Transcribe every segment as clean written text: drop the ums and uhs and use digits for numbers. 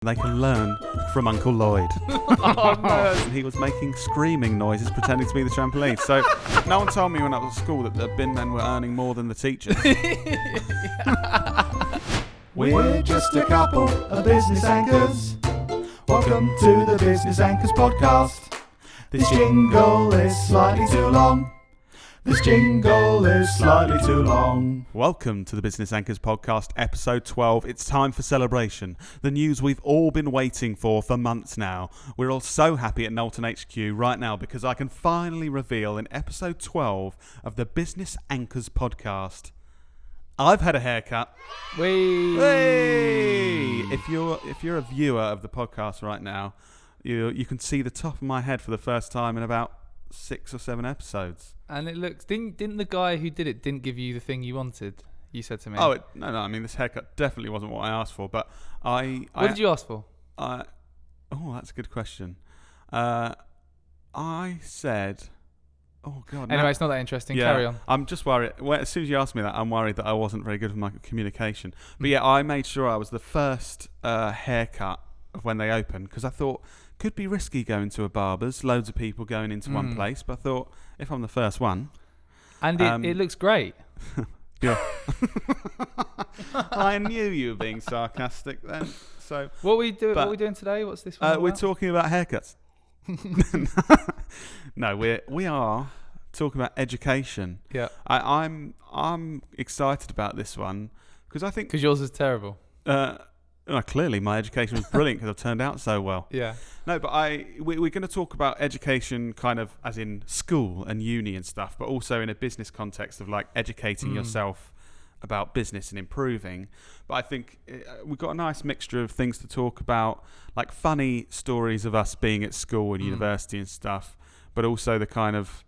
They can learn from Uncle Lloyd. Oh no! He was making screaming noises pretending to be the trampoline. So no one told me when I was at school that the bin men were earning more than the teachers. We're just a couple of business anchors. Welcome to the Business Anchors podcast. This jingle is slightly too long. This jingle is slightly too long. Welcome to the Business Anchors podcast, episode 12. It's time for celebration. The news we've all been waiting for months now. We're all so happy at Knowlton HQ right now because I can finally reveal in episode 12 of the Business Anchors podcast, I've had a haircut. Hey! If you're a viewer of the podcast right now, you can see the top of my head for the first time in about 6 or 7 episodes. And it looks. Didn't the guy who did it didn't give you the thing you wanted? You said to me. Oh no! I mean, this haircut definitely wasn't what I asked for. But What did you ask for? Oh, that's a good question. I said, "Oh God." Anyway, it's not that interesting. Yeah, Carry on. I'm just worried. Well, as soon as you asked me that, I'm worried that I wasn't very good with my communication. But yeah, I made sure I was the first haircut of when they opened because I thought could be risky going to a barber's. Loads of people going into one place, but I thought if I'm the first one, and it looks great. Yeah. I knew you were being sarcastic then. So What are we doing today? What's this one? we're talking about haircuts. No, we are talking about education. Yeah. I'm excited about this one because I think Because yours is terrible. Clearly my education was brilliant because I've turned out so well. Yeah. No, but we're going to talk about education kind of as in school and uni and stuff, but also in a business context of like educating yourself about business and improving. But I think we've got a nice mixture of things to talk about, like funny stories of us being at school and university and stuff, but also the kind of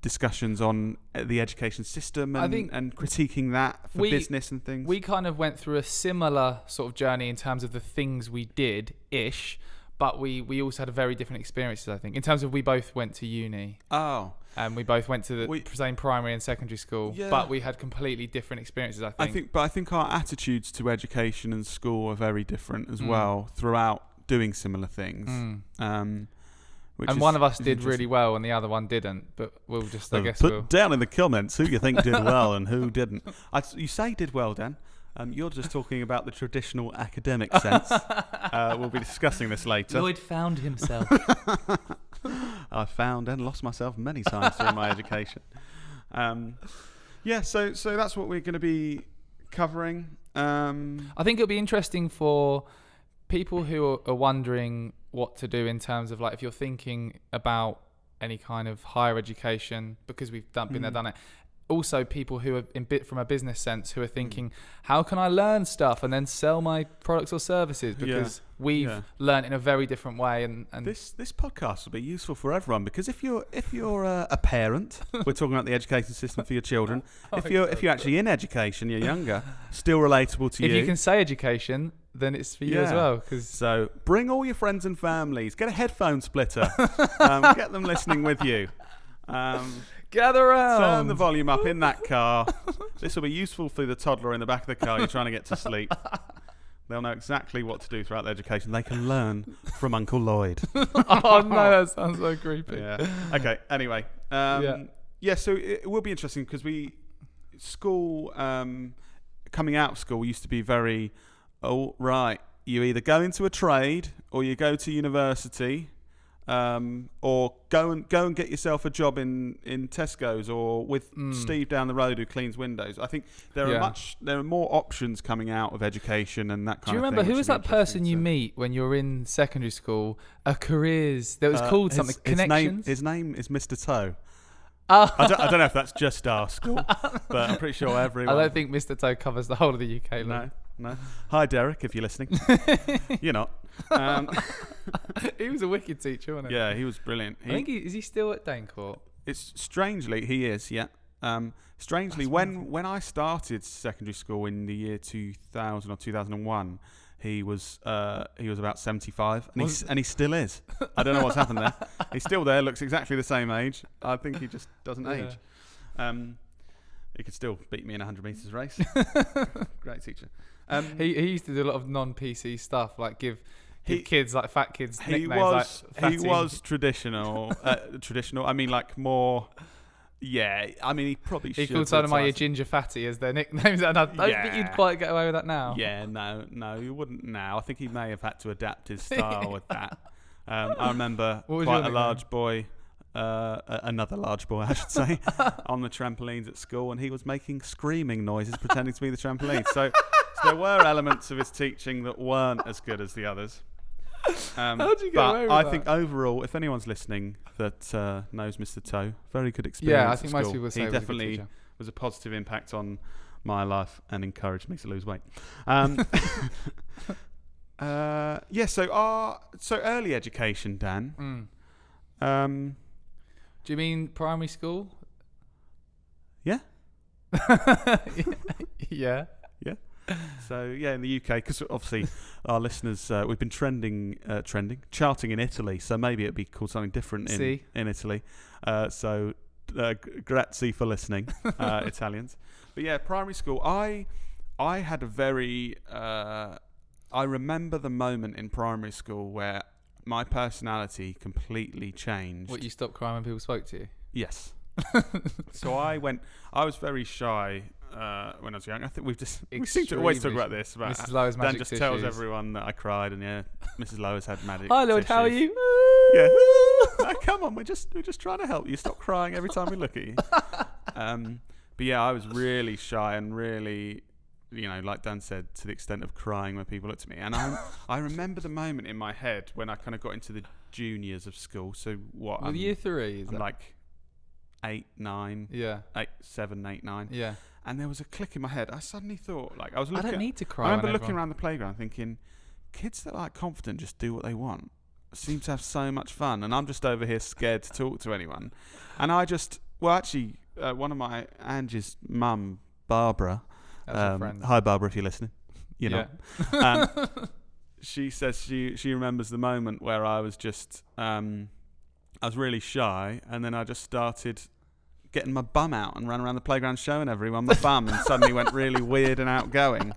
discussions on the education system and critiquing that for business and things. We kind of went through a similar sort of journey in terms of the things we did-ish, but we also had a very different experiences, I think. In terms of we both went to uni. Oh. And we both went to the same primary and secondary school, but we had completely different experiences, I think. I think our attitudes to education and school are very different as well throughout doing similar things. And one of us did really well and the other one didn't, but we'll just, Put down in the comments who you think did well and who didn't. You say did well, Dan. You're just talking about the traditional academic sense. We'll be discussing this later. Lloyd found himself. I found and lost myself many times during my education. So that's what we're going to be covering. I think it'll be interesting for people who are wondering what to do in terms of like if you're thinking about any kind of higher education, because we've been there, done it. Also, people who are from a business sense who are thinking, how can I learn stuff and then sell my products or services? Because we've learned in a very different way. And this podcast will be useful for everyone because if you're a parent, we're talking about the education system for your children. If you're actually in education, you're younger, still relatable to you. If you can say education, then it's for you as well. So bring all your friends and families. Get a headphone splitter. Get them listening with you. Gather around. Turn the volume up in that car. This will be useful for the toddler in the back of the car you're trying to get to sleep. They'll know exactly what to do throughout their education. They can learn from Uncle Lloyd. Oh no, that sounds so creepy. Yeah. Okay. Anyway. So it will be interesting because coming out of school used to be very, you either go into a trade or you go to university. Or go and get yourself a job in Tesco's or with Steve down the road who cleans windows. I think there are more options coming out of education and that kind of thing. Do you remember who was that person you meet when you were in secondary school? Careers that was called something Connections. His name is Mr. Toe. Oh. I don't know if that's just our school, but I'm pretty sure everyone. I don't think Mr. Toe covers the whole of the UK. No. Hi, Derek, if you're listening. You're not. He was a wicked teacher, wasn't he? Yeah, he was brilliant. I think is he still at Dancourt? It's strangely he is. Yeah. Strangely, when I started secondary school in the year 2000 or 2001, he was about 75, and he still is. I don't know what's happened there. He's still there. Looks exactly the same age. I think he just doesn't age. He could still beat me in a 100 metres race. Great teacher. He used to do a lot of non-PC stuff, like give give kids like fat kids he nicknames was like he Fatty. was traditional. Traditional. I mean, like more. Yeah, I mean, he probably should. He called some of my retire. Ginger Fatty as their nicknames, and I don't think you'd quite get away with that now. Yeah, no, you wouldn't now. I think he may have had to adapt his style with that. I remember quite a large boy, another large boy, I should say, on the trampolines at school, and he was making screaming noises, pretending to be the trampoline. So there were elements of his teaching that weren't as good as the others. How'd you get away with I that? think overall, if anyone's listening that knows Mr. Toe, very good experience. Yeah, I at think most school. people say he he was a good definitely teacher. was a positive impact on my life and encouraged me to lose weight. So early education, Dan. Do you mean primary school? Yeah. Yeah. So yeah, in the UK, because obviously our listeners, we've been charting in Italy. So maybe it'd be called something different in Italy. Grazie for listening, Italians. But yeah, primary school. I had a very. I remember the moment in primary school where my personality completely changed. What, you stopped crying when people spoke to you? Yes. So I was very shy when I was young. I think we seem to always talk about this. About Mrs. Lowe's Dan magic just tissues. tells everyone that I cried, and yeah, Mrs. Lowe's had magic. Hi, Lloyd. tissues. How are you? Yeah. Come on, we're just trying to help you. Stop crying every time we look at you. But yeah, I was really shy and really, like Dan said, to the extent of crying when people looked at me. And I remember the moment in my head when I kind of got into the juniors of school. So what? Well, year 3 is I'm that? like 8, 9. Yeah. 7, 8, 9. Yeah. And there was a click in my head. I suddenly thought, like, I was looking. I don't need to cry. I remember when looking everyone- around the playground thinking, kids that are like confident just do what they want. Seem to have so much fun, and I'm just over here scared to talk to anyone. And one of my Angie's mum, Barbara. That's your friend. Hi, Barbara, if you're listening. Yeah. She says she remembers the moment where I was just I was really shy, and then I just started getting my bum out and ran around the playground showing everyone my bum, and suddenly went really weird and outgoing.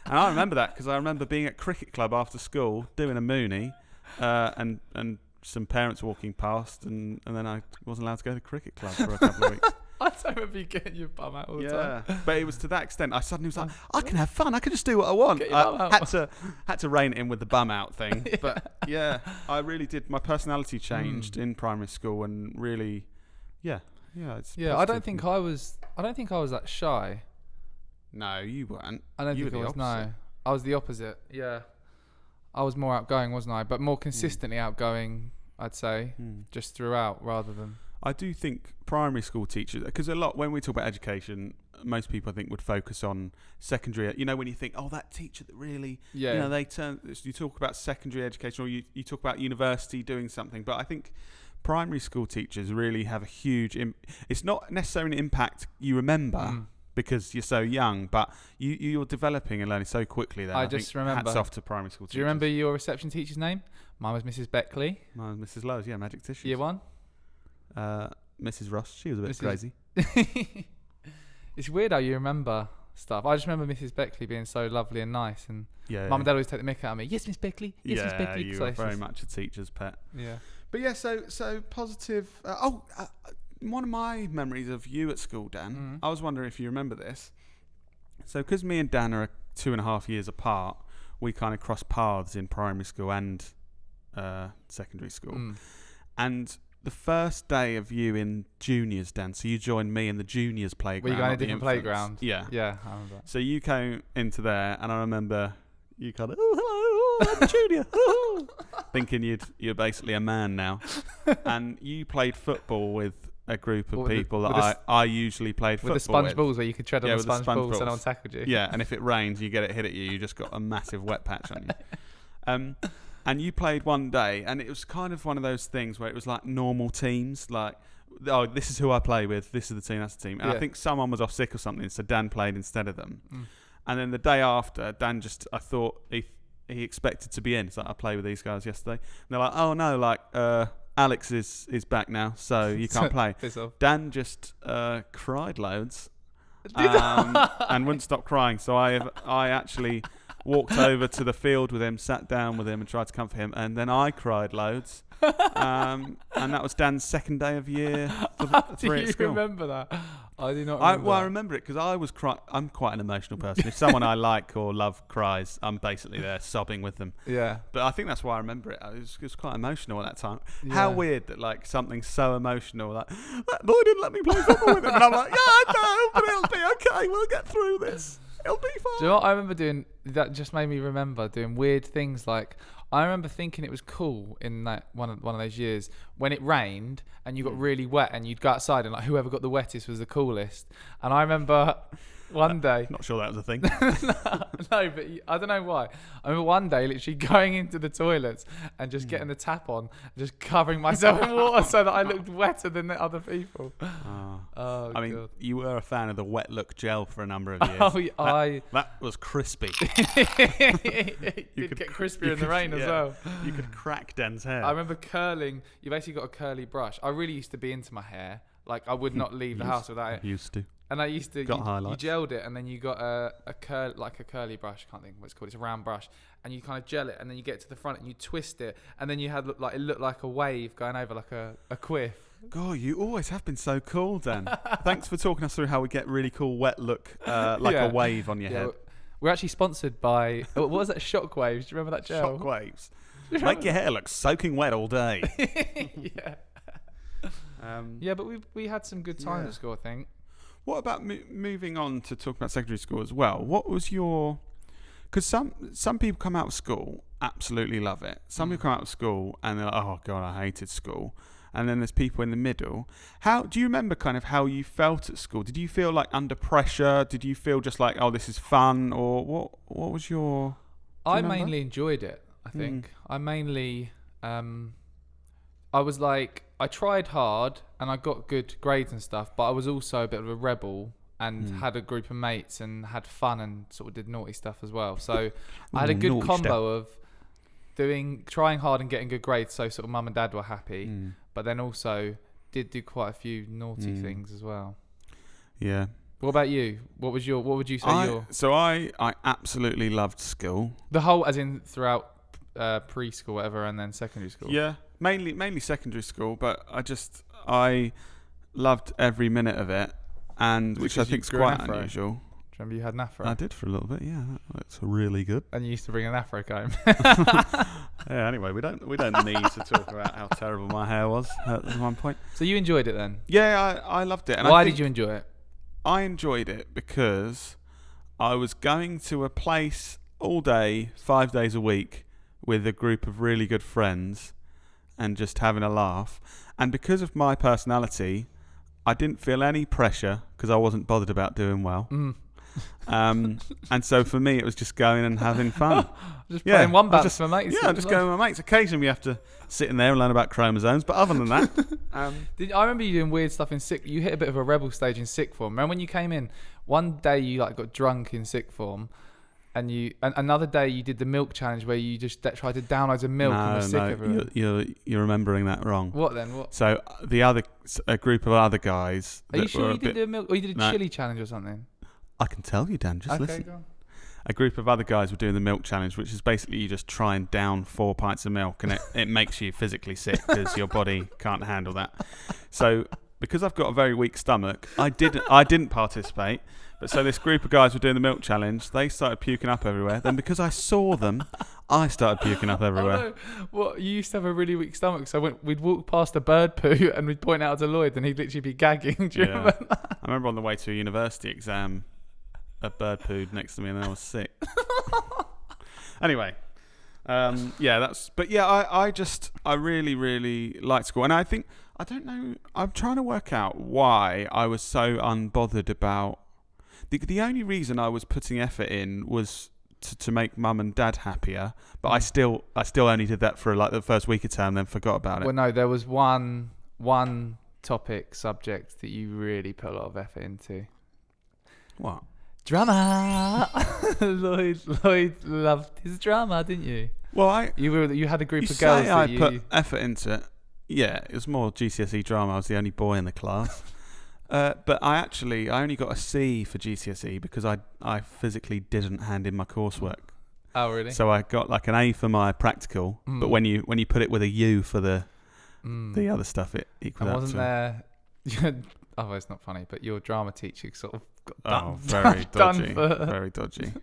And I remember that because I remember being at cricket club after school doing a moonie, and some parents walking past, and then I wasn't allowed to go to the cricket club for a couple of weeks. I don't remember you getting your bum out all the time. Yeah, but it was to that extent. I suddenly was like, I can have fun. I can just do what I want. Get your bum I out. had to rein it in with the bum out thing. But yeah, I really did. My personality changed in primary school, and really, yeah. It's Yeah, I don't think I was that shy. No, you weren't. I don't You think I were the was. No, opposite. I was the opposite. Yeah, I was more outgoing, wasn't I? But more consistently outgoing, I'd say, just throughout rather than. I do think primary school teachers, because a lot when we talk about education, most people I think would focus on secondary. When you think, oh, that teacher that really, Yeah. they turn. You talk about secondary education, or you talk about university doing something. But I think primary school teachers really have a huge. It's not necessarily an impact you remember. Because you're so young, but you're developing and learning so quickly. Then I just think remember. Hats off to primary school teachers. Do you remember your reception teacher's name? Mine was Mrs. Beckley. Mine was Mrs. Lowe's, magic tissues. Year 1. Mrs. Ross, she was a bit Mrs. crazy. It's weird how you remember stuff. I just remember Mrs. Beckley being so lovely and nice, and Yeah. Mum and Dad always take the mick out of me. Yes, Miss Beckley. Yes, Miss Beckley. you So were it's very just- much a teacher's pet. Yeah. But yeah, so positive. One of my memories of you at school, Dan. I was wondering if you remember this. So, because me and Dan are 2.5 years apart, we kind of crossed paths in primary school and secondary school. And the first day of you in juniors, Dan, so you joined me in the juniors playground. Were you going not to a the different infants. playground? Yeah. Yeah, I remember that. So you came into there, and I remember you kind of, oh, hello, I'm a junior, thinking you're basically a man now. And you played football with a group of people that I usually played football with the sponge balls where you could tread on the with the sponge sponge balls so no one balls. tackled you. Yeah, and if it rains, you get it hit at you just got a massive wet patch on you. And you played one day, and it was kind of one of those things where it was like normal teams, like, oh, this is who I play with, this is the team, that's the team. And I think someone was off sick or something, so Dan played instead of them. And then the day after, Dan I thought he expected to be in. It's like, I played with these guys yesterday. And they're like, oh no, like, Alex is back now, so you can't play. Piss off. Dan just cried loads and wouldn't stop crying. So I walked over to the field with him, sat down with him and tried to comfort him, and then I cried loads. And that was Dan's second day of year 3 at Do school. you remember that? I do not remember I that. remember it because I was I'm quite an emotional person. If someone I like or love cries, I'm basically there sobbing with them. Yeah. But I think that's why I remember it. It was quite emotional at that time. Yeah. How weird that like something so emotional, like, that boy didn't let me play football with him. And I'm like, yeah, I know, but it'll be okay. We'll get through this. It'll be fine. Do you know what I remember doing? That just made me remember doing weird things. Like, I remember thinking it was cool in that one of those years when it rained and you got really wet and you'd go outside and like whoever got the wettest was the coolest. And I remember one day. Not sure that was a thing. No, but I don't know why. I remember one day literally going into the toilets and just getting the tap on, and just covering myself in water so that I looked wetter than the other people. Oh, I mean, God. you were a fan of the wet look gel for a number of years. Oh, yeah, that was crispy. it did could get cr- crispier you in the could- rain as yeah. well. You could crack Dan's hair. I remember curling. You basically got a curly brush. I really used to be into my hair. Like, I would not leave the house without it. Used to. And I used to, Got you highlights. gelled it, and then you got a curly brush. I can't think what it's called. It's a round brush, and you kind of gel it, and then you get to the front and you twist it, and then you had it looked like a wave going over like a quiff. God, you always have been so cool, Dan. Thanks for talking us through how we get really cool wet look, like Yeah. a wave on your head. We're actually sponsored by what was that? Shockwaves. Do you remember that gel? Shockwaves. Make your hair look soaking wet all day. Yeah. Yeah, but we had some good times Yeah. at school, I think. What about moving on to talk about secondary school as well? What was your... Because some people come out of school, absolutely love it. Some people come out of school and they're like, oh, God, I hated school. And then there's people in the middle. How do you remember kind of how you felt at school? Did you feel like under pressure? Did you feel just like, oh, this is fun? Or what was your... I remember? mainly enjoyed it, I think. I mainly... I was like... I tried hard and I got good grades and stuff, but I was also a bit of a rebel and had a group of mates and had fun and sort of did naughty stuff as well. So I had a good Naughty combo of trying hard and getting good grades, so sort of mum and dad were happy, but then also did do quite a few naughty things as well. Yeah. What about you? What would you say your... So I absolutely loved school. The whole, as in throughout preschool, whatever, and then secondary school? Yeah, mainly secondary school, but I loved every minute of it, and which I because you think is grew an quite afro? unusual. Do you remember you had an afro? I did for a little bit, yeah. That's really good. And you used to bring an afro comb. Yeah. Anyway, we don't need to talk about how terrible my hair was at one point. So you enjoyed it then? Yeah, I loved it. And Why I did think you enjoy it? I enjoyed it because I was going to a place all day, 5 days a week, with a group of really good friends, and just having a laugh. And because of my personality, I didn't feel any pressure because I wasn't bothered about doing well. And so for me, it was just going and having fun. Just playing one I bounce for mates. Yeah, just going with my mates. Occasionally we have to sit in there and learn about chromosomes, but other than that... I remember you doing weird stuff in sick. You hit a bit of a rebel stage in sick form. Remember when you came in? One day you like got drunk in sick form, and another day you did the milk challenge where you just tried to download some milk and were sick everywhere. You're remembering that wrong. What then? What? So a group of other guys... Are you that sure were you a did bit- a milk? Or you did a No. chili challenge or something? I can tell you, Dan. Just Okay, listen. go on. A group of other guys were doing the milk challenge, which is basically you just try and down 4 pints of milk, and it makes you physically sick because your body can't handle that. So because I've got a very weak stomach, I didn't participate. But so this group of guys were doing the milk challenge. They started puking up everywhere. Then because I saw them, I started puking up everywhere. Oh, no. What, you used to have a really weak stomach, so we'd walk past a bird poo and we'd point out to Lloyd and he'd literally be gagging. Do you remember that? I remember on the way to a university exam, a bird pooed next to me and I was sick. Anyway, I really, really liked school. And I think, I don't know, I'm trying to work out why I was so unbothered about... The only reason I was putting effort in was to make mum and dad happier, but I still only did that for like the first week of term, then forgot about it. Well, no, there was one subject that you really put a lot of effort into. What? Drama. Lloyd loved his drama, didn't you? Well, You had a group you of girls say that I put effort into it. Yeah, it was more GCSE drama. I was the only boy in the class. But I only got a C for GCSE because I physically didn't hand in my coursework. Oh, really? So I got like an A for my practical, but when you put it with a U for the other stuff, it equals out. Wasn't there? Oh, it's not funny, but your drama teacher sort of got done. Very dodgy. Done Very dodgy.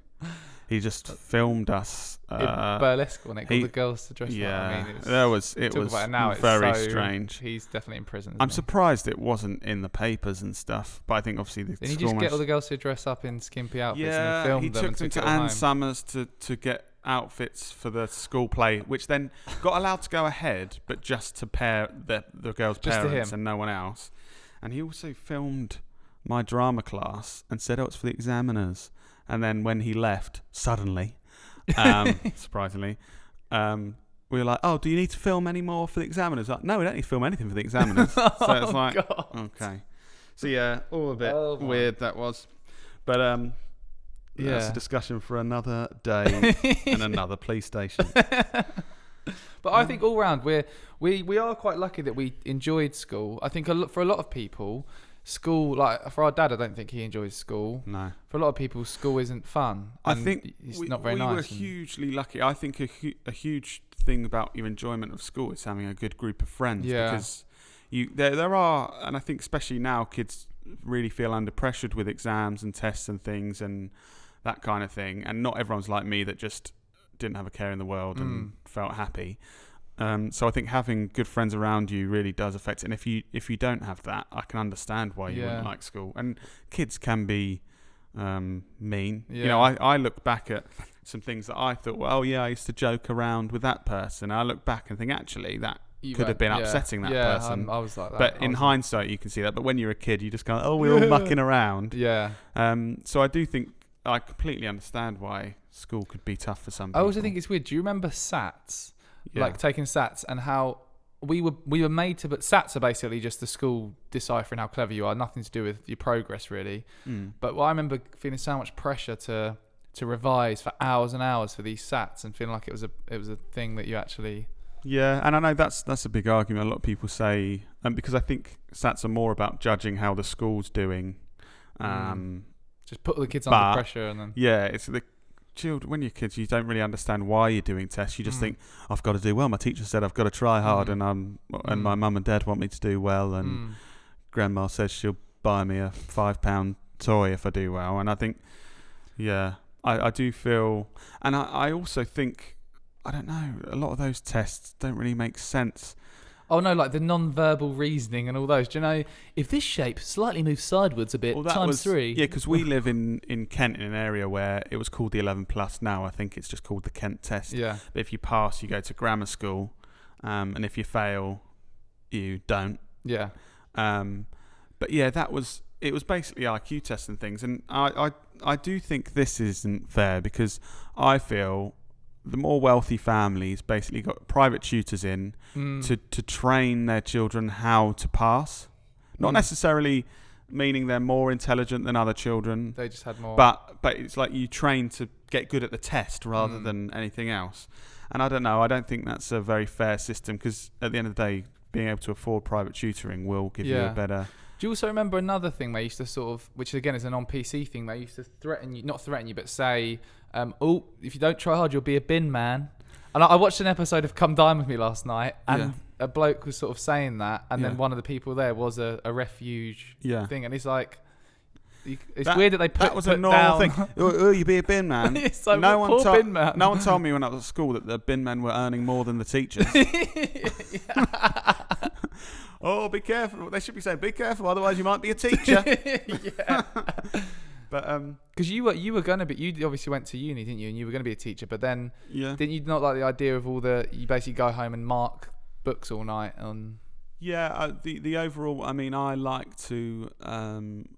He just filmed us in burlesque when it got the girls to dress up. I mean, it was very strange. He's definitely in prison. I'm surprised it wasn't in the papers and stuff, but I think obviously the Didn't he just get all the girls to dress up in skimpy outfits and film them? He took them to Anne Summers to get outfits for the school play, which then got allowed to go ahead, but just to pair the girls' parents and no one else. And he also filmed my drama class and said, it's for the examiners. And then when he left, suddenly, surprisingly, we were like, do you need to film any more for the examiners? Like, no, we don't need to film anything for the examiners. So it's like, God. Okay. So yeah, all a bit weird that was. But that's a discussion for another day and another police station. But I think all round, we are quite lucky that we enjoyed school. I think for a lot of people, school, like for our dad, I don't think he enjoys school. No. For a lot of people, school isn't fun. I think it's not very nice. We were hugely lucky. I think a huge thing about your enjoyment of school is having a good group of friends. Yeah. Because there are, and I think especially now, kids really feel under pressured with exams and tests and things and that kind of thing. And not everyone's like me that just didn't have a care in the world and felt happy. So I think having good friends around you really does affect it. And if you don't have that, I can understand why you wouldn't like school. And kids can be mean. Yeah. You know, I look back at some things that I thought, I used to joke around with that person. I look back and think, actually, that could have been upsetting that person. I was like that. But in hindsight, you can see that. But when you're a kid, you just go, we're all mucking around. Yeah. So I do think I completely understand why school could be tough for some people. I also think it's weird. Do you remember SATs? Yeah. Like taking SATs and how we were made to, but SATs are basically just the school deciphering how clever you are, nothing to do with your progress really. But I remember feeling so much pressure to revise for hours and hours for these SATs and feeling like it was a thing that you actually. Yeah, and I know that's a big argument. A lot of people say, because I think SATs are more about judging how the school's doing. Just put the kids under pressure and then. Yeah, it's the children. When you're kids, you don't really understand why you're doing tests. You just think, I've got to do well. My teacher said I've got to try hard, and my mum and dad want me to do well, and grandma says she'll buy me a £5 toy if I do well. And I think, I do feel, and I also think, I don't know, a lot of those tests don't really make sense. Oh no, like the non-verbal reasoning and all those. Do you know, if this shape slightly moves sideways a bit, times 3. Yeah, because we live in Kent, in an area where it was called the 11 plus. Now I think it's just called the Kent test. Yeah. But if you pass, you go to grammar school, and if you fail, you don't. Yeah. But yeah, it was basically IQ tests and things, and I do think this isn't fair because I feel the more wealthy families basically got private tutors in to train their children how to pass. Not necessarily meaning they're more intelligent than other children. They just had more. But it's like you train to get good at the test rather than anything else. And I don't know. I don't think that's a very fair system because at the end of the day, being able to afford private tutoring will give you a better... Do you also remember another thing they used to sort of, which again is a non-PC thing, they used to not threaten you, but say, if you don't try hard, you'll be a bin man. And I watched an episode of Come Dine With Me last night, and a bloke was sort of saying that, and then one of the people there was a refuge thing, and he's like, it's weird that they put that was a normal thing. You be a bin man. It's like, no one told me when I was at school that the bin men were earning more than the teachers. Oh, be careful! They should be saying, "Be careful, otherwise you might be a teacher." Yeah. But because you were gonna be, you obviously went to uni, didn't you? And you were gonna be a teacher, but then didn't you not like the idea of you basically go home and mark books all night on? Yeah, the overall. I mean, I like to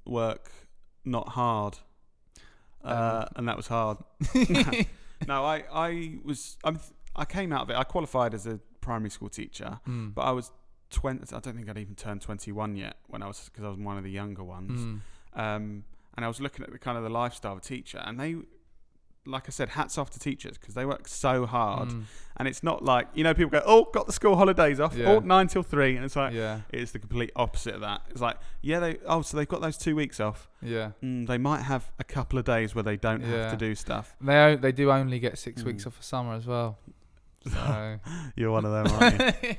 work not hard, and that was hard. No, I came out of it. I qualified as a primary school teacher, but I was 20. I don't think I'd even turned 21 yet because I was one of the younger ones. And I was looking at the kind of the lifestyle of a teacher, and like I said, hats off to teachers because they work so hard. And it's not like, you know, people go, oh, got the school holidays off, 9 till 3. And it's like, it's the complete opposite of that. It's like, so they've got those 2 weeks off. Yeah. They might have a couple of days where they don't have to do stuff. They do only get 6 weeks off for summer as well. So. You're one of them, aren't you?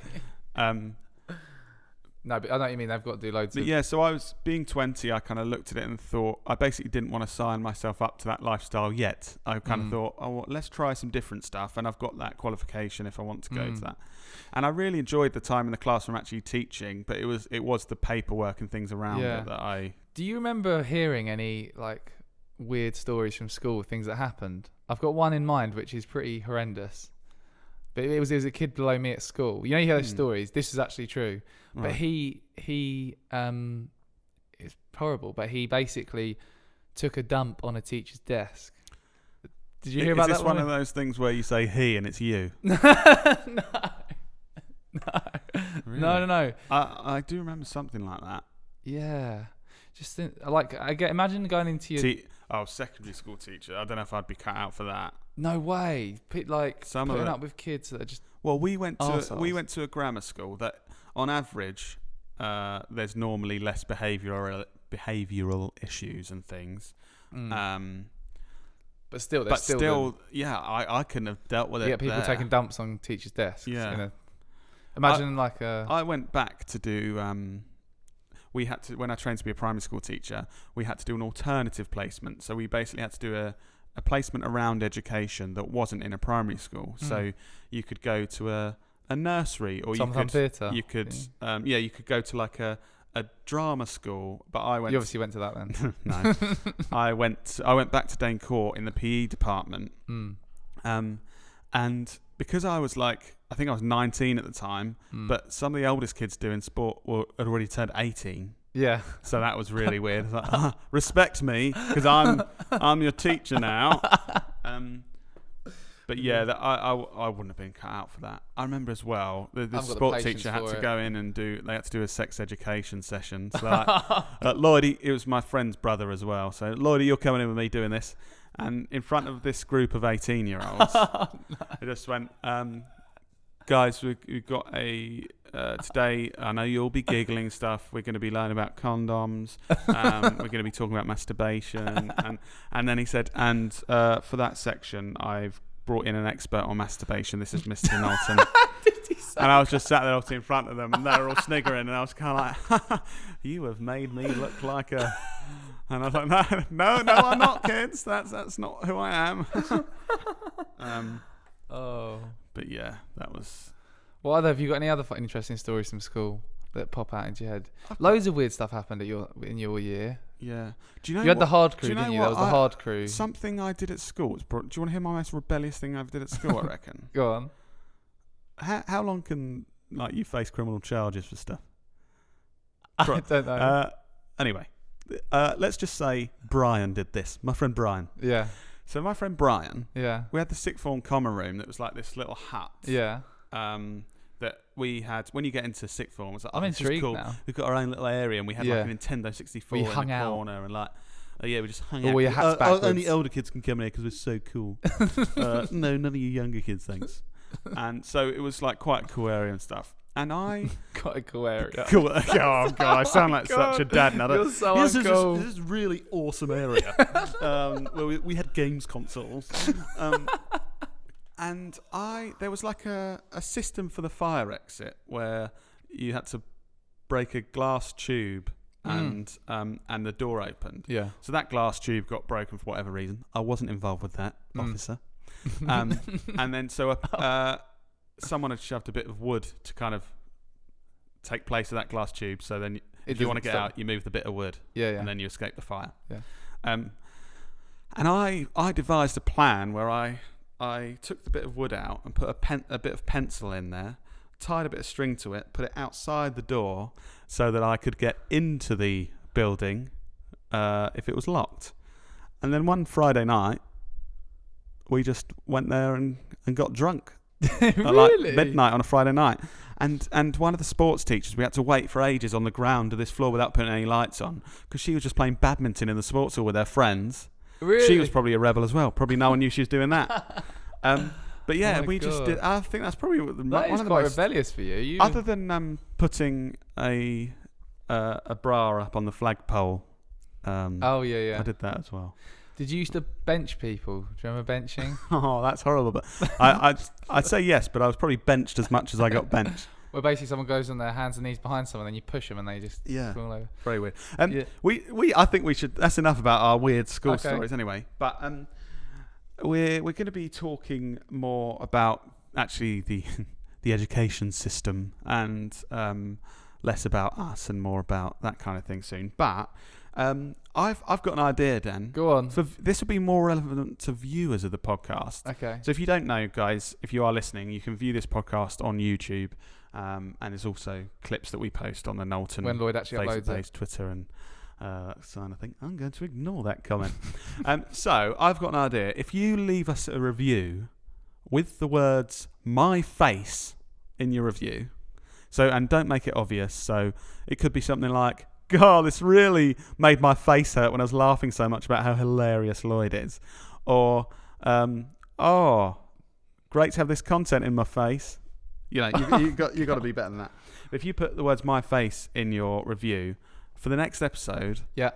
No, but I know what you mean. They've got to do loads of... Yeah, so I was being 20, I kind of looked at it and thought, I basically didn't want to sign myself up to that lifestyle yet. I kind of thought, well, let's try some different stuff. And I've got that qualification if I want to go to that. And I really enjoyed the time in the classroom actually teaching, but it was the paperwork and things around it that I... Do you remember hearing any like weird stories from school, things that happened? I've got one in mind, which is pretty horrendous. But it was a kid below me at school. You know, you hear those stories. This is actually true. Right. But he it's horrible. But he basically took a dump on a teacher's desk. Did you hear about that? Is this one of those things where you say he and it's you? No. Really? No. I do remember something like that. Yeah. Just imagine going into your secondary school teacher. I don't know if I'd be cut out for that. No way. Putting up with kids that are just... Well, we went to a grammar school that, on average, there's normally less behavioural issues and things. But still, I couldn't have dealt with it. Yeah, people taking dumps on teachers' desks. Yeah. Imagine I went back to do. We had to, when I trained to be a primary school teacher, we had to do an alternative placement. So we basically had to do a placement around education that wasn't in a primary school. So you could go to a nursery, or you could go to like a drama school. But I went. You obviously went to that then. No, I went back to Dane Court in the PE department. And because I was I think I was 19 at the time, but some of the oldest kids doing sport had already turned 18. Yeah. So that was really weird. Like, respect me, because I'm your teacher now. But yeah, I wouldn't have been cut out for that. I remember as well, the sport teacher had to go in and do a sex education session. So Lloyd, it was my friend's brother as well. So Lloyd, you're coming in with me doing this. And in front of this group of 18-year-olds, I just went, guys, we've got today, I know you'll be giggling stuff. We're going to be learning about condoms. We're going to be talking about masturbation. And then he said, and for that section, I've brought in an expert on masturbation. This is Mr. Knowlton. And I was just sat there in front of them, and they were all sniggering, and I was kind of like, you have made me look like a... And I was like, no, I'm not, kids. That's not who I am. But yeah, that was... Have you got any other interesting stories from school that pop out into your head? Loads of weird stuff happened in your year. Yeah. Do you know you had the hard crew, didn't you? That was the hard crew. Something I did at school. Do you want to hear my most rebellious thing I ever did at school, I reckon? Go on. How long can you face criminal charges for stuff? I don't know. Anyway, let's just say Brian did this. My friend Brian. Yeah. So my friend Brian. Yeah. We had the sixth form common room that was like this little hut. Yeah. That we had when you get into sixth form. It's like, I'm intrigued cool. Now. We've got our own little area, and we had like a Nintendo 64 in the corner, and we just hung out. Your hats backwards. Only older kids can come in here because we're so cool. No, none of you younger kids, thanks. And so it was like quite a cool area and stuff. And I quite a cool area. Cool. Oh god, I sound like such a dad now. You're so uncool. This is really awesome area. Where we had games consoles. And there was like a system for the fire exit where you had to break a glass tube and the door opened. Yeah. So that glass tube got broken for whatever reason. I wasn't involved with that, officer. And then so someone had shoved a bit of wood to kind of take place of that glass tube. So then if you want to get out, you move the bit of wood. Yeah. And then you escape the fire. Yeah. And I devised a plan where I took the bit of wood out and put a bit of pencil in there, tied a bit of string to it, put it outside the door so that I could get into the building if it was locked. And then one Friday night, we just went there and got drunk. Really? At like midnight on a Friday night. And one of the sports teachers, we had to wait for ages on the ground of this floor without putting any lights on because she was just playing badminton in the sports hall with her friends. Really? She was probably a rebel as well. Probably no one knew she was doing that. But yeah, Oh my just God. did. I think that's probably That one is of the quite most. rebellious for you. Other than putting a bra up on the flagpole. Oh yeah. I did that as well. Did you used to bench people? Do you remember benching? Oh, that's horrible. But I'd say yes, but I was probably benched as much as I got benched. Where basically someone goes on their hands and knees behind someone, then you push them and they just fall over. Very weird. Yeah. I think we should. That's enough about our weird school Okay. stories, anyway. But we're going to be talking more about actually the education system and less about us and more about that kind of thing soon. But I've got an idea, Dan. Go on. This will be more relevant to viewers of the podcast. Okay. So if you don't know, guys, if you are listening, you can view this podcast on YouTube, and there's also clips that we post on the Knowlton When Lloyd actually Facebook uploads page, Twitter, and so I think I'm going to ignore that comment. So I've got an idea. If you leave us a review with the words "my face" in your review, and don't make it obvious. So it could be something like, God, this really made my face hurt when I was laughing so much about how hilarious Lloyd is. Or, oh, great to have this content in my face. You know, you got to be better than that. If you put the words "my face" in your review for the next episode, Yeah.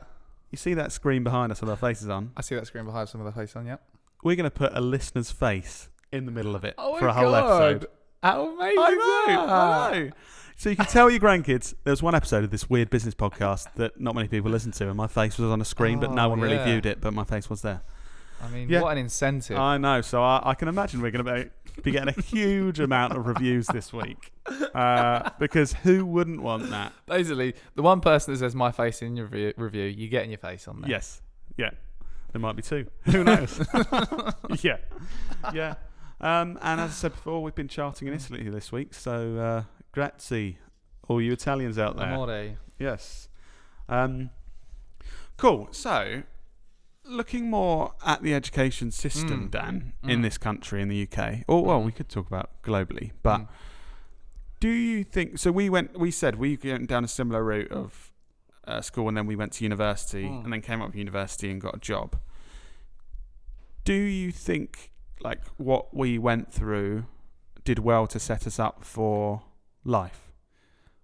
you see that screen behind us with our faces on. I see that screen behind some of the face on, yeah. We're going to put a listener's face in the middle of it Oh for my a whole God. episode. How amazing I know. So you can tell your grandkids there's one episode of this weird business podcast that not many people listen to, and my face was on a screen, but no one really viewed it, but my face was there. I mean, Yeah. what an incentive. I know. So I can imagine we're going to be getting a huge amount of reviews this week, because who wouldn't want that? Basically, the one person that says my face in your review, you get in your face on there. Yes. Yeah. There might be two. Who knows? Yeah. Yeah. And as I said before, we've been charting in Italy this week, so grazie, all you Italians out there. Amore. Yes. Cool. So, looking more at the education system, Dan, in this country, in the UK, or well, we could talk about globally, but do you think? So we said we went down a similar route of school, and then we went to university, and then came up with university and got a job. Do you think, like, what we went through did well to set us up for life?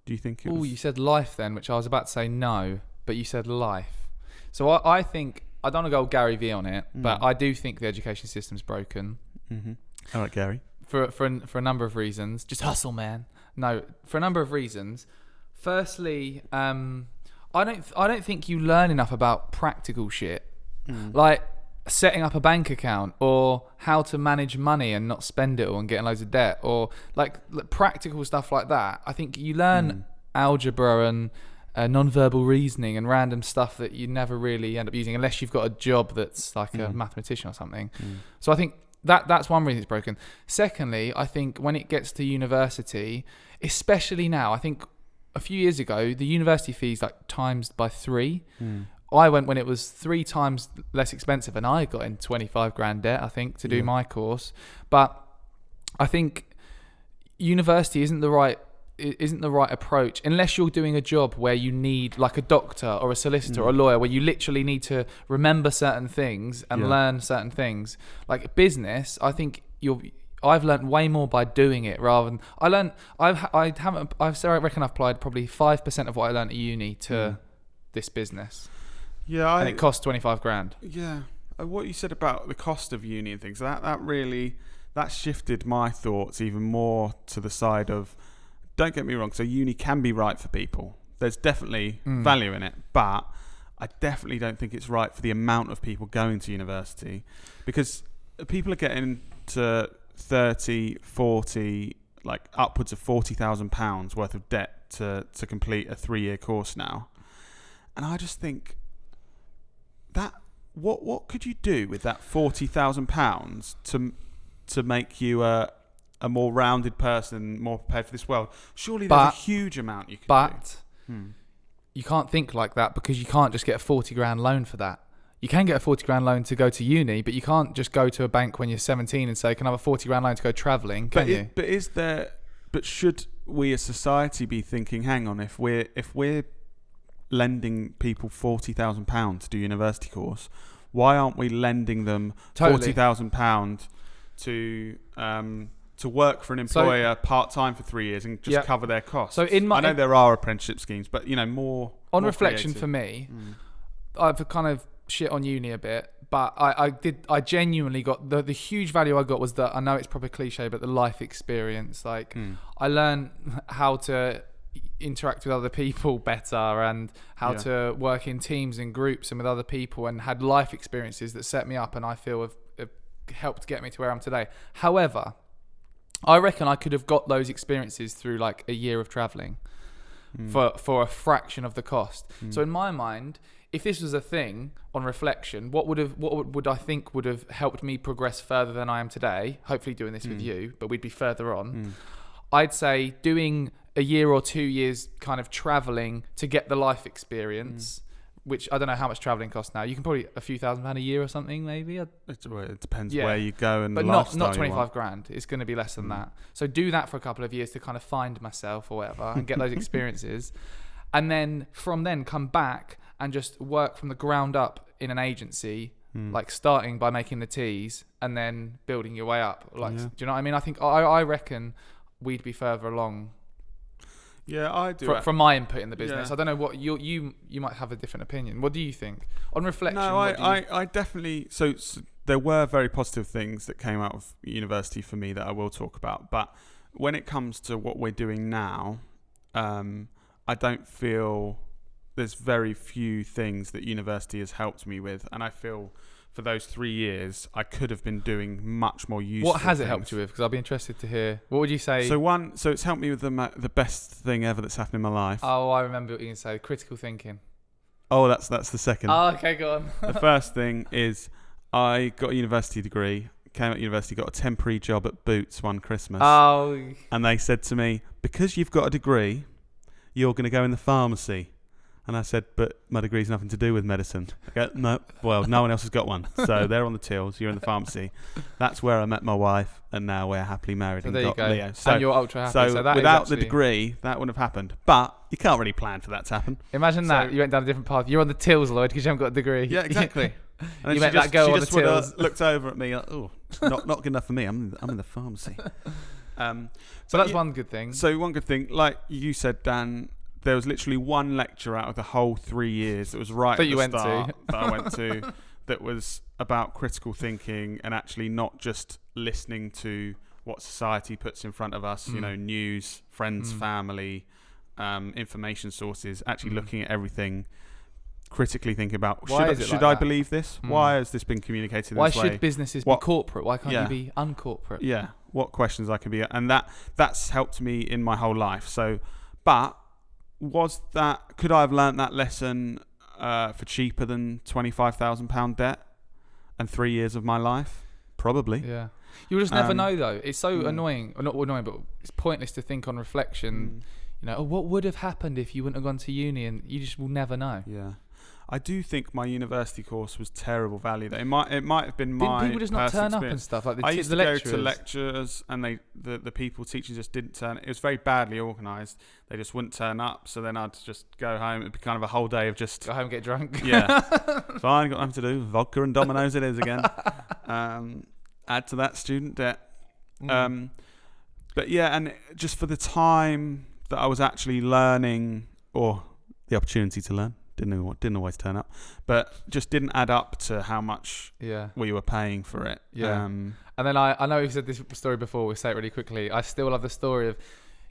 Do you think it was? Oh, you said life then, which I was about to say no, but you said life. So I think, I don't want to go Gary V on it, but I do think the education system's broken. Mm-hmm. All right, Gary. For a number of reasons. Just hustle, man. No, for a number of reasons. Firstly, I don't think you learn enough about practical shit. Like setting up a bank account, or how to manage money and not spend it all and getting loads of debt, or like practical stuff like that. I think you learn algebra and non-verbal reasoning and random stuff that you never really end up using unless you've got a job that's like a mathematician or something. So I think that's one reason it's broken. Secondly, I think when it gets to university, especially now, I think a few years ago, the university fees like times by 3. I went when it was 3 times less expensive, and I got in 25 grand debt, I think, to do my course. But I think university isn't the right approach unless you're doing a job where you need, like, a doctor or a solicitor or a lawyer, where you literally need to remember certain things and learn certain things. Like business, I think I've learned way more by doing it rather than I reckon I've applied probably 5% of what I learned at uni to this business. Yeah, and it cost 25 grand. Yeah, what you said about the cost of uni and things, that really shifted my thoughts even more to the side of, don't get me wrong, so uni can be right for people. There's definitely value in it, but I definitely don't think it's right for the amount of people going to university, because people are getting to 30, 40, like upwards of £40,000 worth of debt to complete a 3-year course now. And I just think that what could you do with that £40,000 to make you a more rounded person, more prepared for this world? Surely there's a huge amount you could do. But you can't think like that, because you can't just get a 40 grand loan for that. You can get a 40 grand loan to go to uni, but you can't just go to a bank when you're 17 and say, can I have a 40 grand loan to go travelling? Can you? But should we as society be thinking, hang on, if we're lending people £40,000 to do a university course, why aren't we lending them Totally. £40,000 to work for an employer part-time for 3 years and just cover their costs? So I know there are apprenticeship schemes, but more on more reflection creative. for me, I've kind of shit on uni a bit, but I genuinely got the huge value I got was that, I know it's probably cliche, but the life experience. Like I learned how to interact with other people better and how to work in teams and groups and with other people, and had life experiences that set me up, and I feel have helped get me to where I am today. However, I reckon I could have got those experiences through like a year of traveling for a fraction of the cost. So in my mind, if this was a thing on reflection, what would I think would have helped me progress further than I am today? Hopefully doing this with you, but we'd be further on. I'd say doing a year or 2 years kind of traveling to get the life experience, which I don't know how much traveling costs now. You can probably a few £1,000s a year or something, maybe. It depends where you go and but the not lifestyle 25 grand. It's going to be less than that. So do that for a couple of years to kind of find myself or whatever and get those experiences, and then from then come back and just work from the ground up in an agency, like starting by making the teas and then building your way up. Like, do you know what I mean? I think I reckon we'd be further along. Yeah, I do. From my input in the business. Yeah. I don't know what you might have a different opinion. What do you think on reflection? No, I definitely. So there were very positive things that came out of university for me that I will talk about. But when it comes to what we're doing now, I don't feel there's very few things that university has helped me with, and I feel for those 3 years I could have been doing much more useful. What has it things. helped you with? Because I'll be interested to hear. What would you say? So it's helped me with the best thing ever that's happened in my life. Oh, I remember what you can say. Critical thinking. Oh, that's the second. Oh, okay, go on. The first thing is I got a university degree, came out of university, got a temporary job at Boots one Christmas. Oh. And they said to me, because you've got a degree, you're going to go in the pharmacy. And I said, but my degree's nothing to do with medicine. I go, no, well, no one else has got one. So they're on the tills, you're in the pharmacy. That's where I met my wife, and now we're happily married and there got you go. Leo. So, And you're ultra happy. So that without is the actually, degree, that wouldn't have happened. But you can't really plan for that to happen. Imagine that. You went down a different path. You're on the tills, Lloyd, because you haven't got a degree. Yeah, exactly. And You met that girl on the she just tills. looked over at me like, oh, not good enough for me. I'm in the pharmacy. So that's one good thing. So one good thing, like you said, Dan, there was literally one lecture out of the whole 3 years that was right That at you the went start to. that I went to that was about critical thinking and actually not just listening to what society puts in front of us, news, friends, family, information sources, actually looking at everything, critically thinking about, should I believe this? Why has this been communicated Why this way? should businesses be corporate? Why can't you be uncorporate? Yeah, what questions I can be, and that's helped me in my whole life. So, but could I have learnt that lesson for cheaper than £25,000 debt and 3 years of my life? Probably. Yeah. You'll just never know, though. It's so annoying. Or not annoying, but it's pointless to think on reflection. What would have happened if you wouldn't have gone to uni? And you just will never know. Yeah. I do think my university course was terrible value. It might have been my Didn't people just not turn up and stuff? Like I used to go to lectures, and the people teaching just didn't turn. It was very badly organised. They just wouldn't turn up. So then I'd just go home. It'd be kind of a whole day of just go home and get drunk. Yeah, fine, got nothing to do. Vodka and Dominoes it is again. Add to that student debt. But yeah, and just for the time that I was actually learning, or the opportunity to learn. Didn't always turn up, but just didn't add up to how much we were paying for it. Yeah. And then I know we've said this story before. We'll say it really quickly. I still love the story of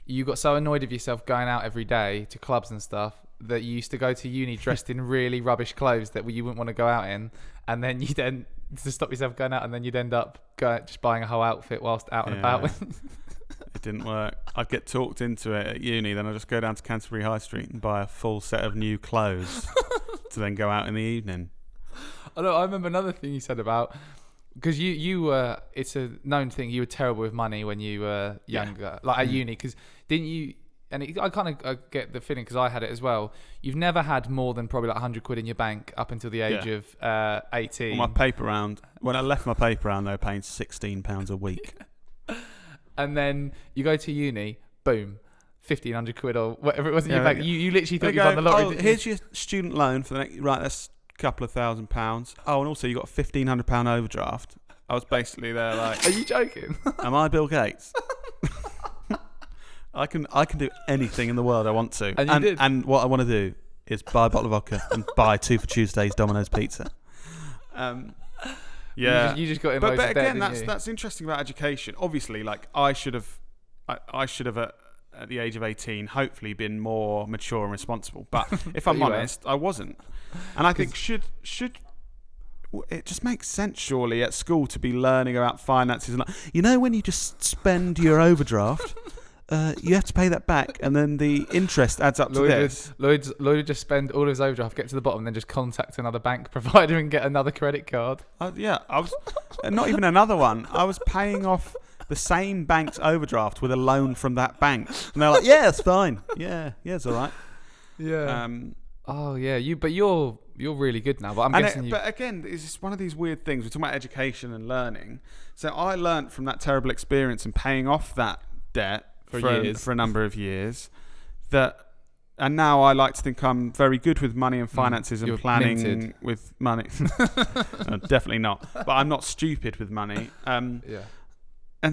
you got so annoyed of yourself going out every day to clubs and stuff that you used to go to uni dressed in really rubbish clothes that you wouldn't want to go out in, and then you then to stop yourself going out, and then you'd end up just buying a whole outfit whilst out and about. It didn't work. I'd get talked into it at uni, then I'd just go down to Canterbury High Street and buy a full set of new clothes to then go out in the evening. I remember another thing you said about, because you were, it's a known thing, you were terrible with money when you were younger, like at uni, because didn't you, and I kind of get the feeling, because I had it as well, you've never had more than probably like 100 quid in your bank up until the age of 18. Well, my paper round, when I left my paper round, they were paying £16 a week. And then you go to uni, boom, 1,500 quid or whatever it was in your bank. You literally thought you won the lottery. Here's your student loan for the next, right, let's couple of £1,000. Oh, and also you got a £1,500 overdraft. I was basically there like, Are you joking? am I Bill Gates? I can do anything in the world I want to. And you did. And what I want to do is buy a bottle of vodka and buy 2 for Tuesday's Domino's pizza. Yeah. You just got but emotional again, debt, that's interesting about education. Obviously, like I should have at the age of 18 hopefully been more mature and responsible. But if I'm honest, I wasn't. And I think should it just makes sense surely at school to be learning about finances and when you just spend your overdraft. You have to pay that back, and then the interest adds up to this. Lloyd would just spend all of his overdraft, get to the bottom, and then just contact another bank provider and get another credit card. I was not even another one. I was paying off the same bank's overdraft with a loan from that bank, and they're like, "Yeah, it's fine. Yeah, it's all right." Yeah. But you're really good now. But I'm guessing. But again, it's just one of these weird things. We're talking about education and learning. So I learnt from that terrible experience and paying off that debt. For a number of years, and now I like to think I'm very good with money and finances and planning minted. with money. No, definitely not, but I'm not stupid with money. And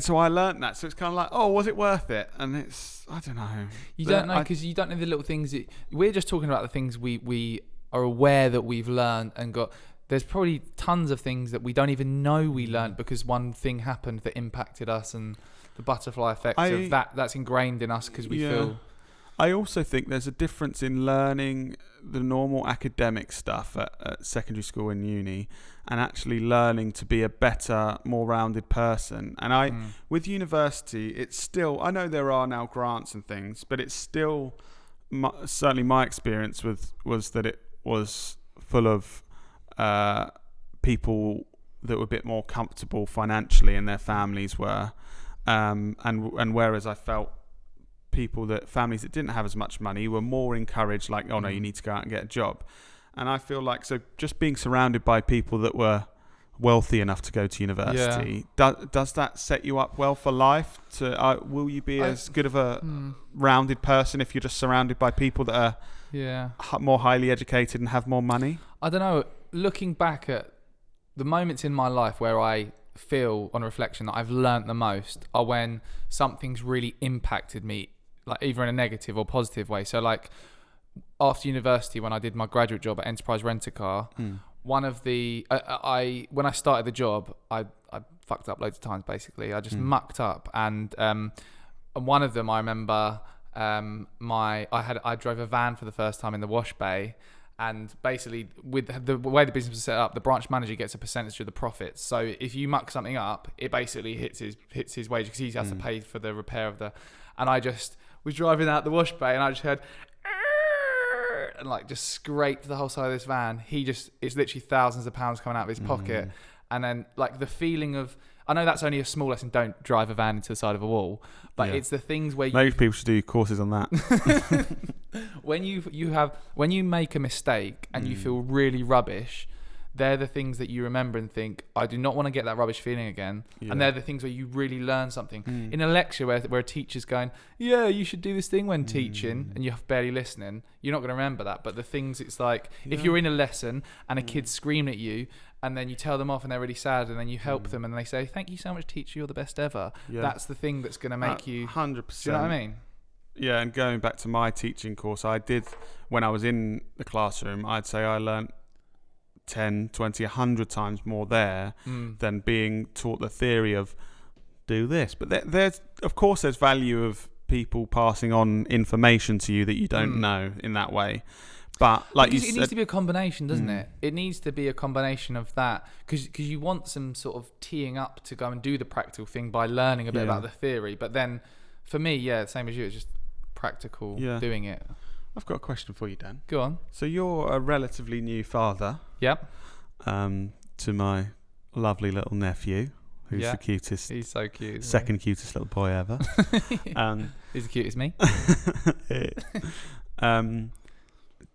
so I learnt that. So it's kind of like, oh, was it worth it? And it's, I don't know. You don't know because you don't know the little things. We're just talking about the things we are aware that we've learned and got. There's probably tons of things that we don't even know we learned because one thing happened that impacted us and. The butterfly effect of that's ingrained in us because we feel. I also think there's a difference in learning the normal academic stuff at secondary school and uni and actually learning to be a better, more rounded person. And with university, it's still, I know there are now grants and things, but it's still, certainly my experience was that it was full of people that were a bit more comfortable financially and their families were. And whereas I felt families that didn't have as much money were more encouraged, like, oh no, you need to go out and get a job. And I feel like, so just being surrounded by people that were wealthy enough to go to university, does that set you up well for life? Will you be as good of a rounded person if you're just surrounded by people that are more highly educated and have more money? I don't know. Looking back at the moments in my life where I feel on reflection that I've learnt the most are when something's really impacted me, like either in a negative or positive way. So like after university, when I did my graduate job at Enterprise Rent-A-Car, one of the when I started the job, I fucked up loads of times. Basically, I just mucked up, and one of them I remember I drove a van for the first time in the wash bay. And basically, with the way the business was set up, the branch manager gets a percentage of the profits. So if you muck something up, it basically hits his wage because he has to pay for the repair of the. And I just was driving out the wash bay, and I just heard, and like just scraped the whole side of this van. It's literally thousands of pounds coming out of his pocket, and then like the feeling of. I know that's only a small lesson. Don't drive a van into the side of a wall, but it's the things where maybe people should do courses on that. When you make a mistake and you feel really rubbish, they're the things that you remember and think, I do not want to get that rubbish feeling again. Yeah. And they're the things where you really learn something. In a lecture where a teacher's going, yeah, you should do this thing when teaching, and you're barely listening, you're not going to remember that. But the things, it's like, if you're in a lesson and a kid's screaming at you, and then you tell them off and they're really sad, and then you help them and they say, thank you so much, teacher, you're the best ever. Yeah. That's the thing that's going to make you... 100%. Do you know what I mean? Yeah, and going back to my teaching course, I did, when I was in the classroom, I'd say I learnt 10, 20, 100 times more there than being taught the theory of do this. But there's value of people passing on information to you that you don't know in that way. But like because it needs to be a combination, doesn't it? It needs to be a combination of that because you want some sort of teeing up to go and do the practical thing by learning a bit about the theory. But then for me, same as you, it's just practical doing it. I've got a question for you, Dan. Go on. So you're a relatively new father. Yep. To my lovely little nephew, who's the cutest. He's so cute. Second cutest little boy ever. He's as cute as me.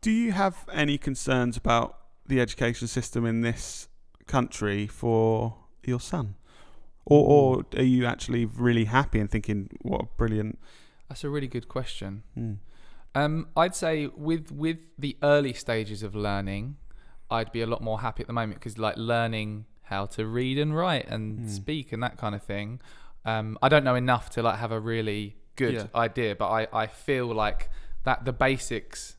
Do you have any concerns about the education system in this country for your son? Or are you actually really happy and thinking, what a brilliant... That's a really good question. I'd say with the early stages of learning, I'd be a lot more happy at the moment, because like learning how to read and write and speak and that kind of thing, I don't know enough to like have a really good idea, but I feel like that the basics,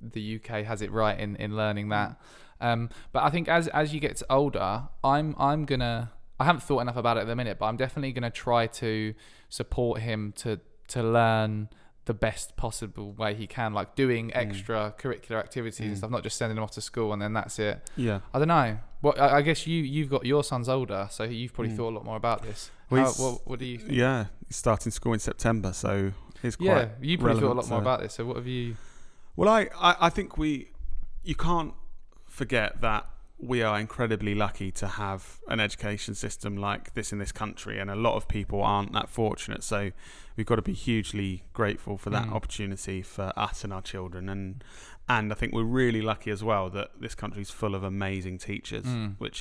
the UK has it right in learning that. But I think as you get older, I haven't thought enough about it at the minute, but I'm definitely gonna try to support him to learn the best possible way he can, like doing extra curricular activities and stuff, not just sending him off to school and then that's it. I don't know. I guess you've got, your son's older, so you've probably thought a lot more about this. What do you think? Yeah, he's starting school in September, so it's quite you probably thought a lot more about this, so what have you... Well, I think you can't forget that we are incredibly lucky to have an education system like this in this country, and a lot of people aren't that fortunate, so we've got to be hugely grateful for that opportunity for us and our children, and I think we're really lucky as well that this country's full of amazing teachers, which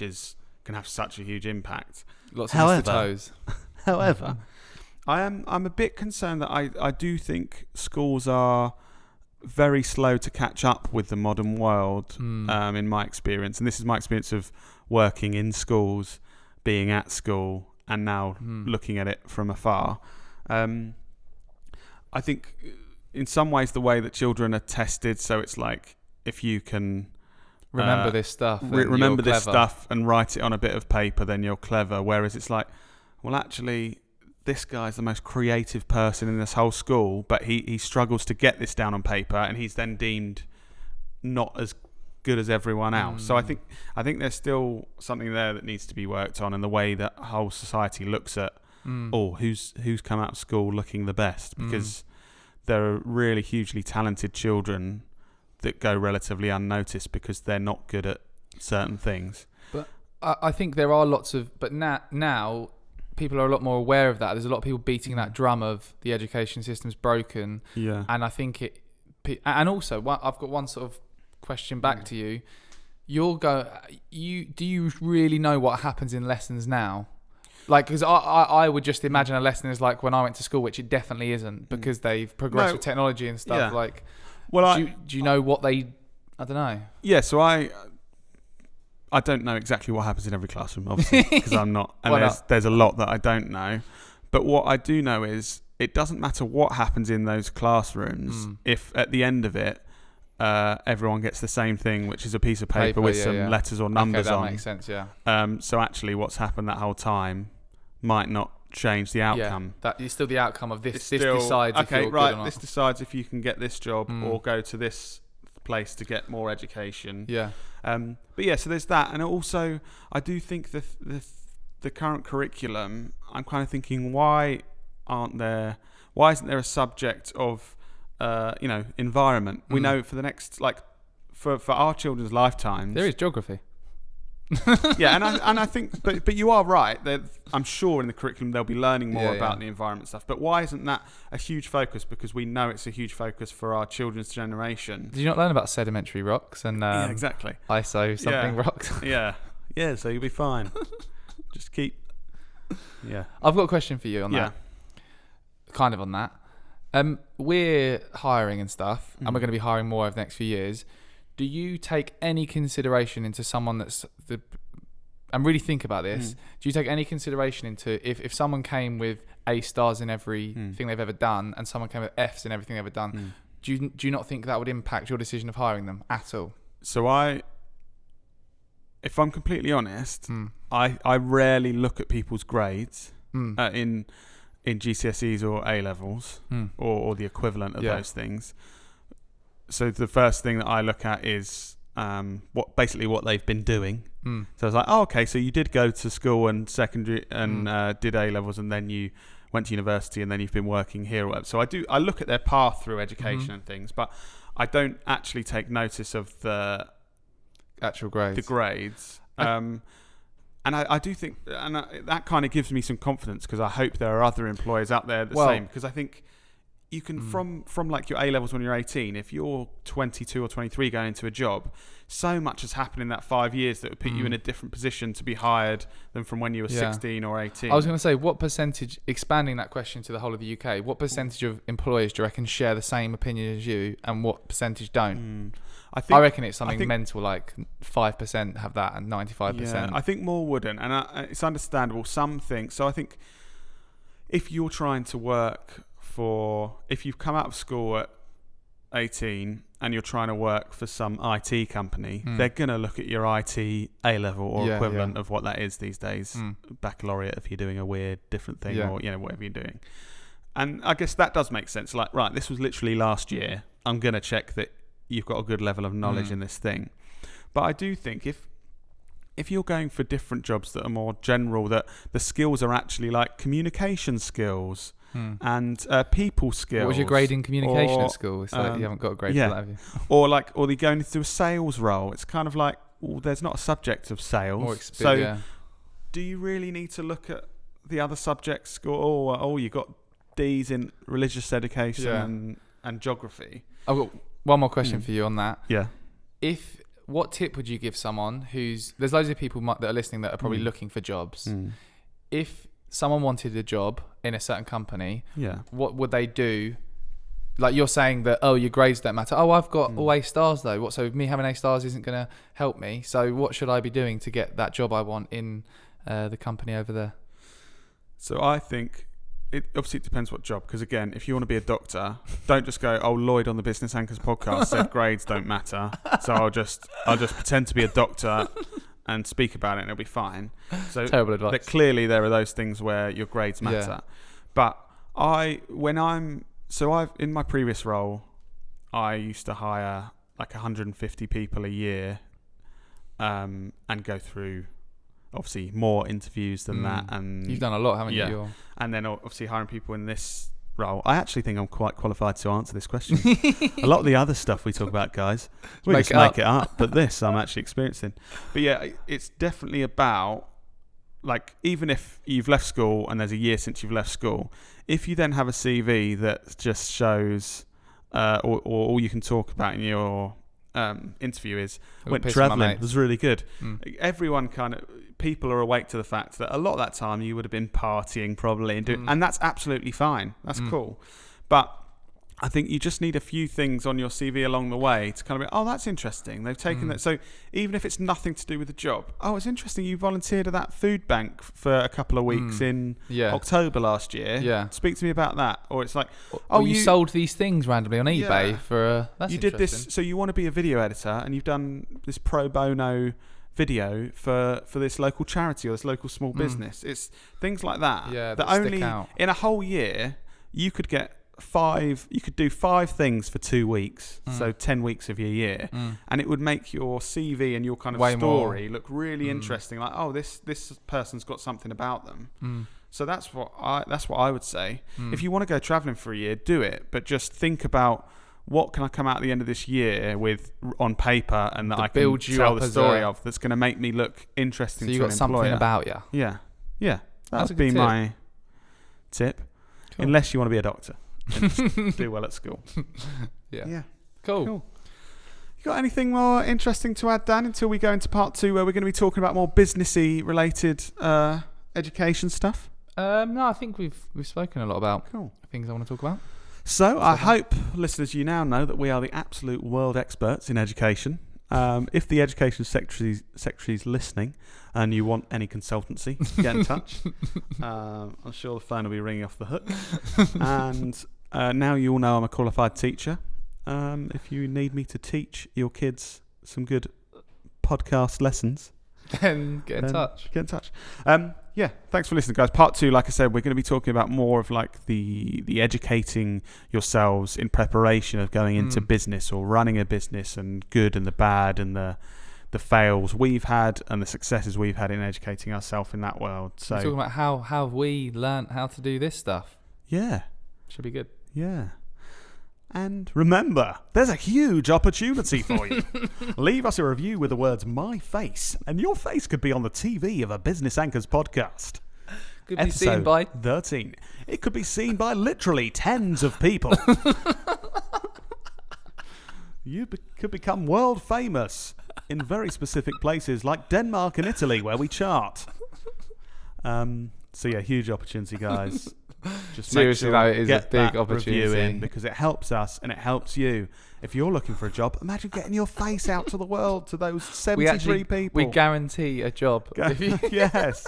can have such a huge impact. Lots of Mr. Toes. However, I'm a bit concerned that I do think schools are very slow to catch up with the modern world, in my experience, and this is my experience of working in schools, being at school, and now looking at it from afar. I think in some ways the way that children are tested, so it's like if you can remember this stuff, remember this stuff and write it on a bit of paper, then you're clever, whereas it's like, well, actually this guy's the most creative person in this whole school, but he struggles to get this down on paper, and he's then deemed not as good as everyone else. So I think there's still something there that needs to be worked on, and the way that whole society looks at who's come out of school looking the best, because there are really hugely talented children that go relatively unnoticed because they're not good at certain things. But I think there are lots of, but now people are a lot more aware of that. There's a lot of people beating that drum of the education system's broken. Yeah. And I think and also I've got one sort of question back to you. Do you really know what happens in lessons now? Like, because I would just imagine a lesson is like when I went to school, which it definitely isn't, because they've progressed with technology and stuff. Yeah. Like, do you know what I don't know. Yeah. So I don't know exactly what happens in every classroom, obviously, because I'm not. And there's a lot that I don't know. But what I do know is it doesn't matter what happens in those classrooms if at the end of it, everyone gets the same thing, which is a piece of paper with some letters or numbers on. That makes sense, yeah. So actually what's happened that whole time might not change the outcome. Yeah, that is still the outcome of this. This decides if you're good or not. This decides if you can get this job or go to this place to get more education. Yeah. But yeah, so there's that, and also I do think the current curriculum, I'm kind of thinking, why isn't there a subject of environment? We know for the next, like, for our children's lifetimes there is geography. Yeah, and I think, but you are right. I'm sure in the curriculum they'll be learning more about the environment stuff. But why isn't that a huge focus? Because we know it's a huge focus for our children's generation. Did you not learn about sedimentary rocks and exactly ISO something rocks? yeah. So you'll be fine. Just keep. Yeah. I've got a question for you on that. Kind of on that. We're hiring and stuff, and we're going to be hiring more over the next few years. Do you take any consideration into someone and really think about this, do you take any consideration into if someone came with A stars in everything they've ever done and someone came with Fs in everything they've ever done, do you not think that would impact your decision of hiring them at all? So if I'm completely honest, I rarely look at people's grades in GCSEs or A levels or the equivalent of those things. So the first thing that I look at is what they've been doing. So I was like, oh, okay, so you did go to school and secondary and did A levels, and then you went to university, and then you've been working here or whatever. So I look at their path through education and things, but I don't actually take notice of the actual grades. The grades. And I do think, and that kind of gives me some confidence, because I hope there are other employers out there the same, because I think you can from like your A levels when you're 18. If you're 22 or 23 going into a job, so much has happened in that 5 years that would put you in a different position to be hired than from when you were 16 or 18. I was going to say, what percentage, expanding that question to the whole of the UK, what percentage of employers do you reckon share the same opinion as you, and what percentage don't? I reckon it's something mental, like 5% have that and 95%. Yeah, I think more wouldn't, and it's understandable. Some think so. I think if you're trying to work if you've come out of school at 18 and you're trying to work for some IT company, they're going to look at your IT A level or equivalent of what that is these days, baccalaureate if you're doing a weird different thing or whatever you're doing. And I guess that does make sense. Like, right, this was literally last year. I'm going to check that you've got a good level of knowledge in this thing. But I do think if you're going for different jobs that are more general, that the skills are actually like communication skills and people skills. What was your grade in communication at school? It's like you haven't got a grade for that, have you? Or you're going into a sales role. It's kind of like, well, there's not a subject of sales. Do you really need to look at the other subjects? You got D's in religious education and geography. I've got one more question for you on that. Yeah. What tip would you give someone there's loads of people that are listening that are probably looking for jobs. If someone wanted a job in a certain company, what would they do? Like, you're saying that, your grades don't matter. I've got all A stars though. So me having A stars isn't going to help me. So what should I be doing to get that job I want in the company over there? So I think it depends what job. Because again, if you want to be a doctor, don't just go, Lloyd on the Business Anchors podcast said grades don't matter. So I'll just pretend to be a doctor and speak about it and it'll be fine. So terrible advice. Clearly there are those things where your grades matter. But in my previous role, I used to hire like 150 people a year and go through obviously more interviews than that. And you've done a lot, haven't you? And then obviously hiring people in this role. I actually think I'm quite qualified to answer this question. A lot of the other stuff we talk about, guys, we just make it up. But this I'm actually experiencing. But yeah, it's definitely about, like, even if you've left school and there's a year since you've left school, if you then have a CV that just shows or all you can talk about in your interview is went travelling, it was really good. Everyone people are awake to the fact that a lot of that time you would have been partying probably and that's absolutely fine. That's cool. But I think you just need a few things on your CV along the way to kind of be, that's interesting. They've taken that. So even if it's nothing to do with the job, it's interesting. You volunteered at that food bank for a couple of weeks in October last year. Yeah. Speak to me about that. Or it's like, you sold these things randomly on eBay for that's you did this. So you want to be a video editor and you've done this pro bono video for this local charity or this local small business. It's things like that. Yeah. That only in a whole year you could get you could do 5 things for 2 weeks, so 10 weeks of your year, and it would make your CV and your kind of story look really interesting. Like, this person's got something about them. So that's what I would say. If you want to go traveling for a year, do it, but just think about what can I come out at the end of this year with on paper and that I can tell the story of that's going to make me look interesting to an employer. So you got something about you. Yeah. That would be my tip. Cool. Unless you want to be a doctor. And just do well at school. Yeah. Cool. You got anything more interesting to add, Dan, until we go into part 2 where we're going to be talking about more businessy related education stuff? No, I think we've spoken a lot about things I want to talk about. So I hope, listeners, you now know that we are the absolute world experts in education. If the Education Secretary's listening and you want any consultancy, get in touch. I'm sure the phone will be ringing off the hook. And now you all know I'm a qualified teacher. If you need me to teach your kids some good podcast lessons, then get in touch. Get in touch. Thanks for listening, guys. Part 2, like I said, we're going to be talking about more of like the educating yourselves in preparation of going into business or running a business, and good and the bad and the fails we've had and the successes we've had in educating ourselves in that world. So we're talking about how have we learnt how to do this stuff. Yeah. Should be good. Yeah. And remember, there's a huge opportunity for you. Leave us a review with the words "my face," and your face could be on the TV of a Business Anchors podcast. Could be seen by 13. It could be seen by literally tens of people. You could become world famous in very specific places like Denmark and Italy, where we chart. So yeah, huge opportunity, guys. Just seriously, though, it is a big review opportunity in, because it helps us and it helps you. If you're looking for a job, imagine getting your face out to the world, to those 73 people. We guarantee a job. Yes.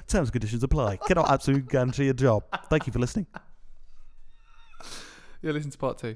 Terms and conditions apply. Cannot absolutely guarantee a job. Thank you for listening. You'll listen to part 2.